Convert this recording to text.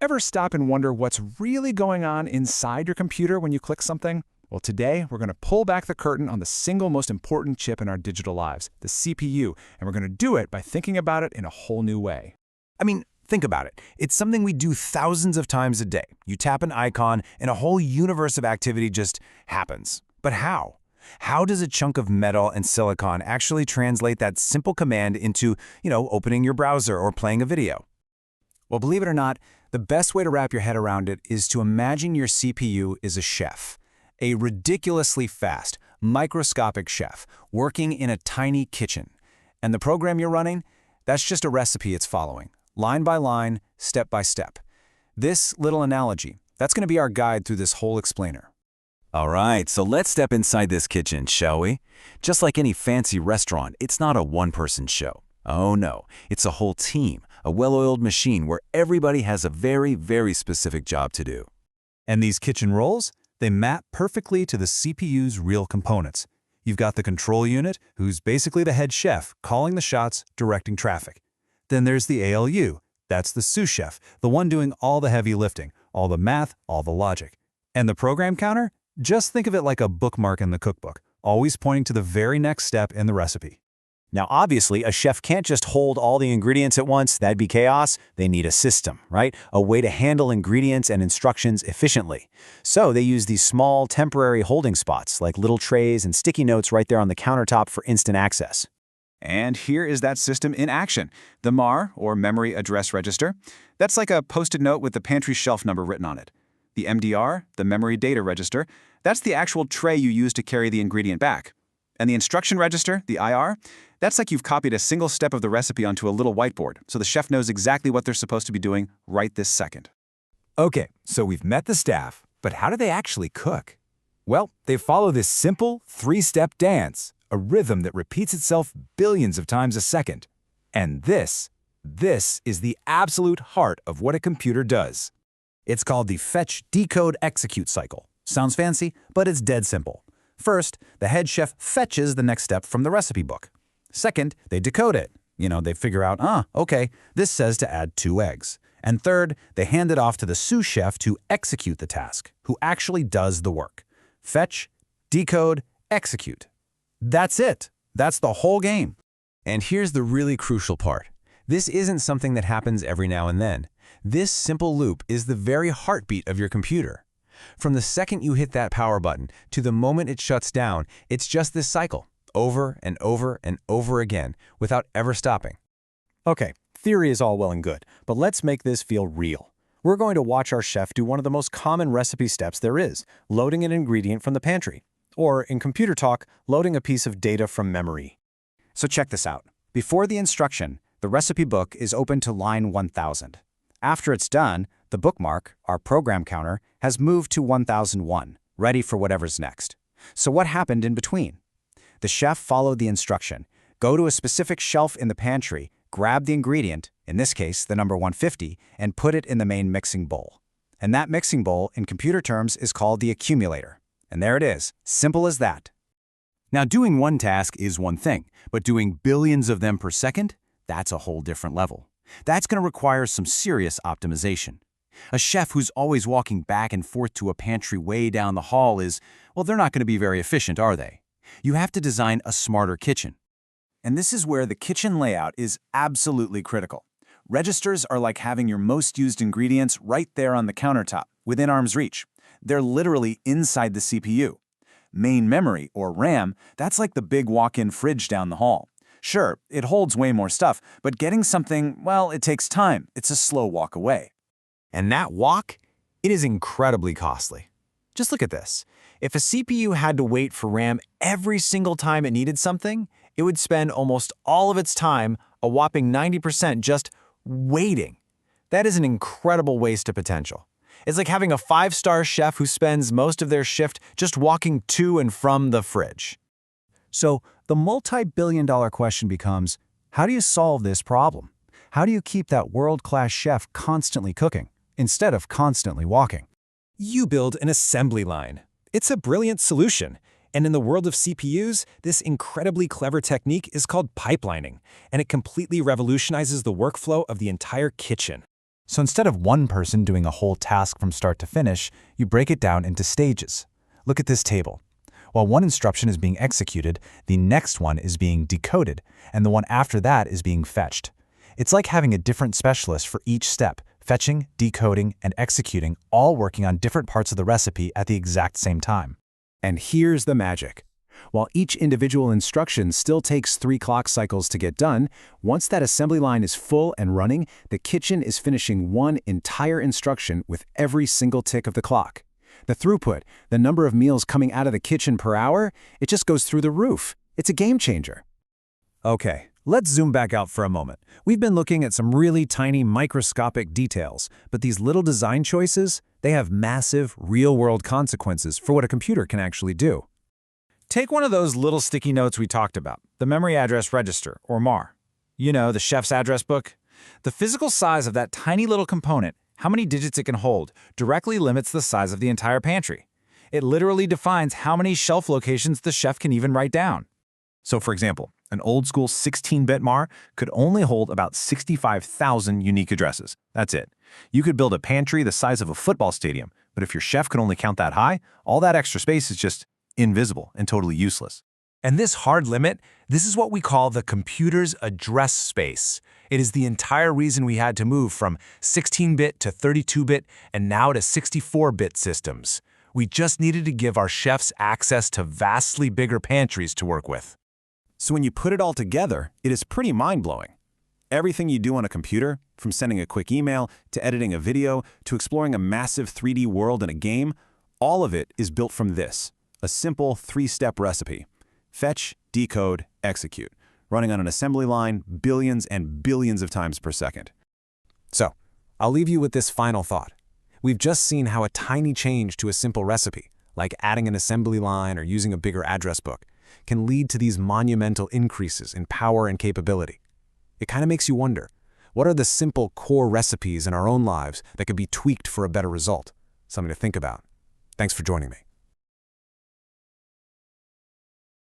Ever stop and wonder what's really going on inside your computer when you click something? Well, today we're going to pull back the curtain on the single most important chip in our digital lives, the CPU, and we're going to do it by thinking about it in a whole new way. I mean, think about it. It's something we do thousands of times a day. You tap an icon, and a whole universe of activity just happens. But how? How does a chunk of metal and silicon actually translate that simple command into, opening your browser or playing a video? Well, believe it or not, the best way to wrap your head around it is to imagine your CPU is a chef. A ridiculously fast, microscopic chef working in a tiny kitchen. And the program you're running, that's just a recipe it's following, line by line, step by step. This little analogy, that's going to be our guide through this whole explainer. All right, so let's step inside this kitchen, shall we? Just like any fancy restaurant, it's not a one-person show. Oh no, it's a whole team, a well-oiled machine where everybody has a very, very specific job to do. And these kitchen roles, they map perfectly to the CPU's real components. You've got the control unit, who's basically the head chef, calling the shots, directing traffic. Then there's the ALU, that's the sous chef, the one doing all the heavy lifting, all the math, all the logic. And the program counter? Just think of it like a bookmark in the cookbook, always pointing to the very next step in the recipe. Now, obviously, a chef can't just hold all the ingredients at once. That'd be chaos. They need a system, right? A way to handle ingredients and instructions efficiently. So they use these small, temporary holding spots, like little trays and sticky notes right there on the countertop for instant access. And here is that system in action. The MAR, or Memory Address Register, that's like a post-it note with the pantry shelf number written on it. The MDR, the Memory Data Register, that's the actual tray you use to carry the ingredient back. And the Instruction Register, the IR, that's like you've copied a single step of the recipe onto a little whiteboard, so the chef knows exactly what they're supposed to be doing right this second. Okay, so we've met the staff, but how do they actually cook? Well, they follow this simple three-step dance, a rhythm that repeats itself billions of times a second. And this is the absolute heart of what a computer does. It's called the fetch, decode, execute cycle. Sounds fancy, but it's dead simple. First, the head chef fetches the next step from the recipe book. Second, they decode it. They figure out, okay, this says to add 2 eggs. And third, they hand it off to the sous chef to execute the task, who actually does the work. Fetch, decode, execute. That's it. That's the whole game. And here's the really crucial part. This isn't something that happens every now and then. This simple loop is the very heartbeat of your computer. From the second you hit that power button to the moment it shuts down, it's just this cycle, over and over and over again, without ever stopping. Okay, theory is all well and good, but let's make this feel real. We're going to watch our chef do one of the most common recipe steps there is, loading an ingredient from the pantry. Or, in computer talk, loading a piece of data from memory. So check this out. Before the instruction, the recipe book is open to line 1000. After it's done, the bookmark, our program counter, has moved to 1001, ready for whatever's next. So what happened in between? The chef followed the instruction, go to a specific shelf in the pantry, grab the ingredient, in this case the number 150, and put it in the main mixing bowl. And that mixing bowl, in computer terms, is called the accumulator. And there it is, simple as that. Now, doing one task is one thing, but doing billions of them per second, that's a whole different level. That's going to require some serious optimization. A chef who's always walking back and forth to a pantry way down the hall they're not going to be very efficient, are they? You have to design a smarter kitchen. And this is where the kitchen layout is absolutely critical. Registers are like having your most used ingredients right there on the countertop, within arm's reach. They're literally inside the CPU. Main memory, or RAM, that's like the big walk-in fridge down the hall. Sure, it holds way more stuff, but getting something, it takes time. It's a slow walk away. And that walk, it is incredibly costly. Just look at this. If a CPU had to wait for RAM every single time it needed something, it would spend almost all of its time, a whopping 90%, just waiting. That is an incredible waste of potential. It's like having a 5-star chef who spends most of their shift just walking to and from the fridge. So the multi-billion-dollar question becomes, how do you solve this problem? How do you keep that world-class chef constantly cooking, instead of constantly walking? You build an assembly line. It's a brilliant solution. And in the world of CPUs, this incredibly clever technique is called pipelining, and it completely revolutionizes the workflow of the entire kitchen. So instead of one person doing a whole task from start to finish, you break it down into stages. Look at this table. While one instruction is being executed, the next one is being decoded, and the one after that is being fetched. It's like having a different specialist for each step, fetching, decoding, and executing, all working on different parts of the recipe at the exact same time. And here's the magic. While each individual instruction still takes 3 clock cycles to get done, once that assembly line is full and running, the kitchen is finishing one entire instruction with every single tick of the clock. The throughput, the number of meals coming out of the kitchen per hour, it just goes through the roof. It's a game changer. Okay, let's zoom back out for a moment. We've been looking at some really tiny microscopic details, but these little design choices, they have massive, real-world consequences for what a computer can actually do. Take one of those little sticky notes we talked about, the memory address register, or MAR. You know, the chef's address book. The physical size of that tiny little component, how many digits it can hold, directly limits the size of the entire pantry. It literally defines how many shelf locations the chef can even write down. So for example, an old-school 16-bit MAR could only hold about 65,000 unique addresses. That's it. You could build a pantry the size of a football stadium, but if your chef could only count that high, all that extra space is just invisible and totally useless. And this hard limit, this is what we call the computer's address space. It is the entire reason we had to move from 16-bit to 32-bit and now to 64-bit systems. We just needed to give our chefs access to vastly bigger pantries to work with. So when you put it all together, it is pretty mind-blowing. Everything you do on a computer, from sending a quick email to editing a video to exploring a massive 3D world in a game, all of it is built from this, a simple 3-step recipe. Fetch, decode, execute, running on an assembly line billions and billions of times per second. So, I'll leave you with this final thought. We've just seen how a tiny change to a simple recipe, like adding an assembly line or using a bigger address book, can lead to these monumental increases in power and capability. It kind of makes you wonder, what are the simple core recipes in our own lives that could be tweaked for a better result? Something to think about. Thanks for joining me.